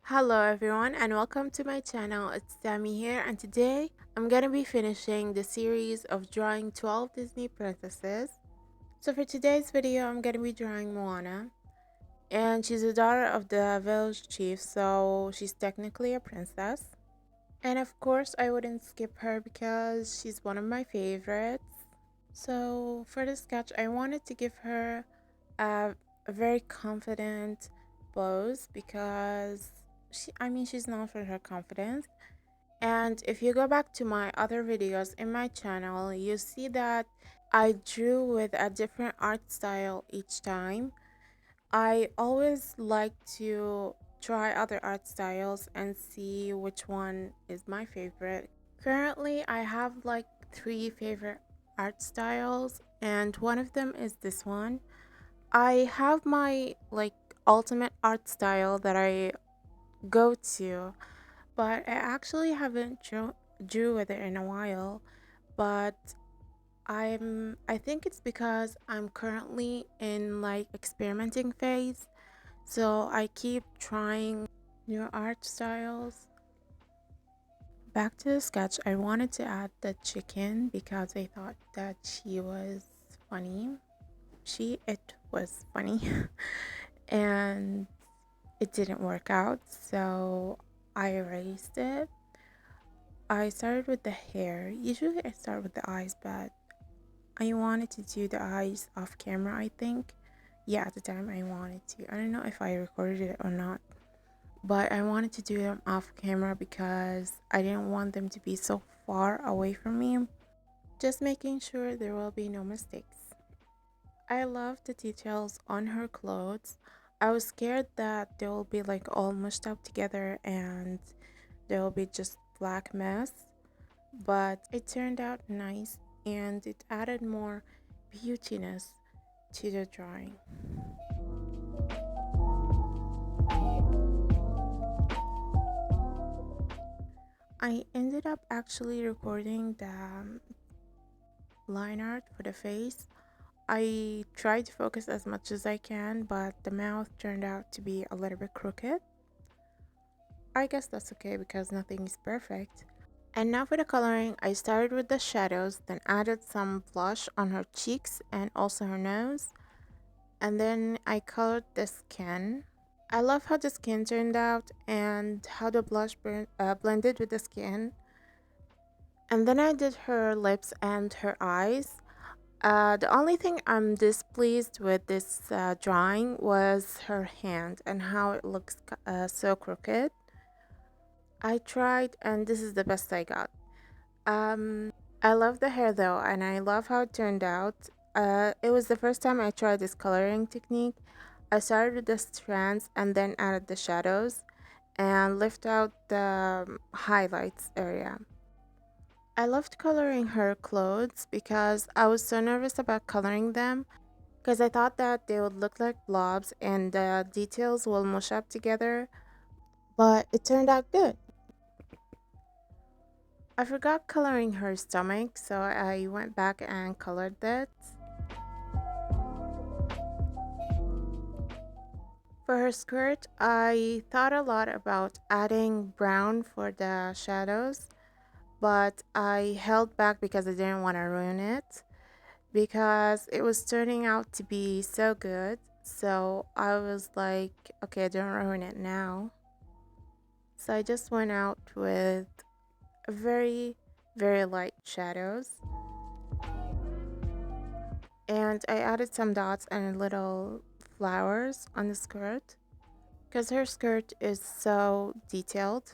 Hello everyone and welcome to my channel. It's Tammy here, and today I'm gonna be finishing the series of drawing 12 Disney princesses. So for today's video I'm gonna be drawing Moana, and she's the daughter of the village chief, so she's technically a princess. And of course I wouldn't skip her because she's one of my favorites. So for the sketch I wanted to give her a very confident pose because she's known for her confidence. And if you go back to my other videos in my channel, you see that I drew with a different art style each time. I always like to try other art styles and see which one is my favorite. Currently I have like three favorite art styles, and one of them is this one. I have my like ultimate art style that I go to, but I actually haven't drew with it in a while. But I think it's because I'm currently in like experimenting phase, so I keep trying new art styles. Back to the sketch, I wanted to add the chicken because I thought that she was funny. It was funny. And it didn't work out, so I erased it. I started with the hair. Usually I start with the eyes, but I wanted to do the eyes off camera, I think. Yeah, at the time I wanted to. I don't know if I recorded it or not, but I wanted to do them off camera because I didn't want them to be so far away from me. Just making sure there will be no mistakes. I love the details on her clothes. I was scared that they will be like all mushed up together and there will be just black mess, but it turned out nice and it added more beautiness to the drawing. I ended up actually recording the line art for the face. I tried to focus as much as I can, but the mouth turned out to be a little bit crooked. I guess that's okay because nothing is perfect. And now for the coloring, I started with the shadows, then added some blush on her cheeks and also her nose. And then I colored the skin. I love how the skin turned out and how the blended with the skin. And then I did her lips and her eyes. The only thing I'm displeased with this drawing was her hand and how it looks so crooked. I tried, and this is the best I got. I love the hair though, and I love how it turned out. It was the first time I tried this coloring technique. I started with the strands and then added the shadows and left out the highlights area. I loved coloring her clothes because I was so nervous about coloring them because I thought that they would look like blobs and the details will mush up together, but it turned out good. I forgot coloring her stomach, so I went back and colored that. For her skirt, I thought a lot about adding brown for the shadows, but I held back because I didn't want to ruin it because it was turning out to be so good. So I was like, okay, don't ruin it now. So I just went out with very, very light shadows. And I added some dots and little flowers on the skirt because her skirt is so detailed.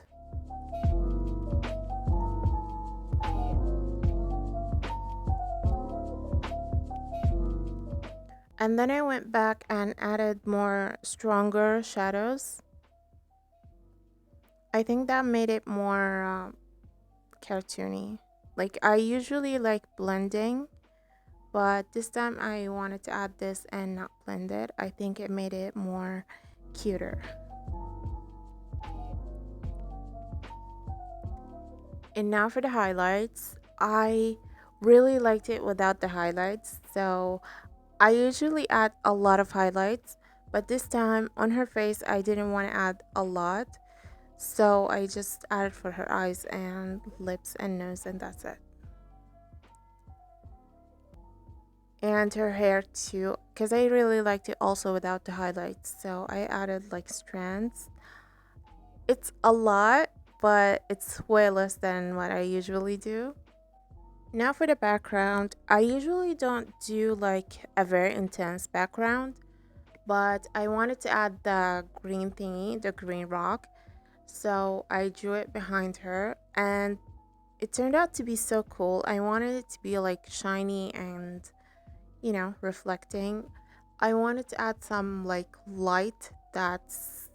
And then I went back and added more stronger shadows. I think that made it more cartoony. Like I usually like blending, but this time I wanted to add this and not blend it. I think it made it more cuter. And now for the highlights. I really liked it without the highlights, so I usually add a lot of highlights, but this time on her face I didn't want to add a lot. So I just added for her eyes and lips and nose, and that's it. And her hair too, because I really liked it also without the highlights, so I added like strands. It's a lot, but it's way less than what I usually do. Now for the background, I usually don't do like a very intense background, but I wanted to add the green thingy, the green rock, so I drew it behind her, and it turned out to be so cool. I wanted it to be like shiny and, reflecting. I wanted to add some like light that's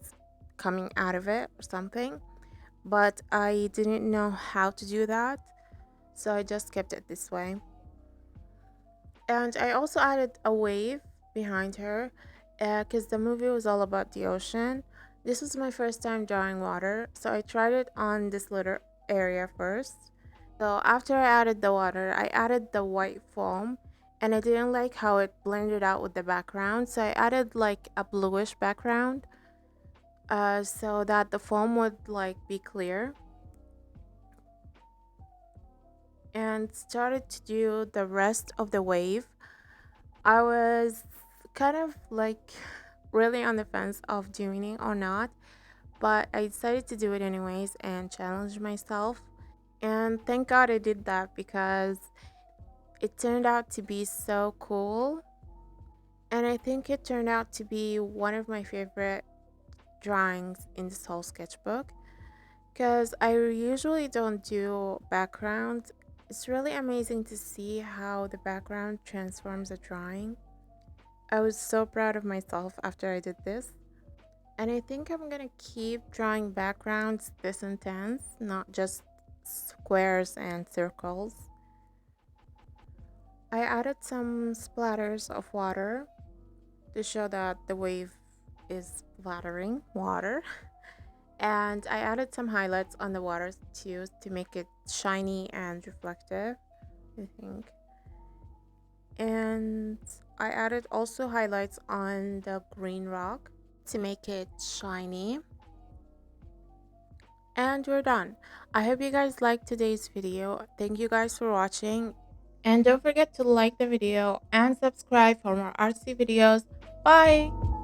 coming out of it or something, but I didn't know how to do that, so I just kept it this way. And I also added a wave behind her because the movie was all about the ocean. This was my first time drawing water, so I tried it on this little area first. So after I added the water, I added the white foam, and I didn't like how it blended out with the background, so I added like a bluish background so that the foam would like be clear, and started to do the rest of the wave. I was kind of like really on the fence of doing it or not, but I decided to do it anyways and challenge myself. And thank God I did that because it turned out to be so cool. And I think it turned out to be one of my favorite drawings in this whole sketchbook because I usually don't do backgrounds. It's really amazing to see how the background transforms a drawing. I was so proud of myself after I did this. And I think I'm gonna keep drawing backgrounds this intense, not just squares and circles. I added some splatters of water to show that the wave is splattering water. And I added some highlights on the water too to make it shiny and reflective, I think. And I added also highlights on the green rock to make it shiny. And we're done. I hope you guys liked today's video. Thank you guys for watching. And don't forget to like the video and subscribe for more artsy videos. Bye!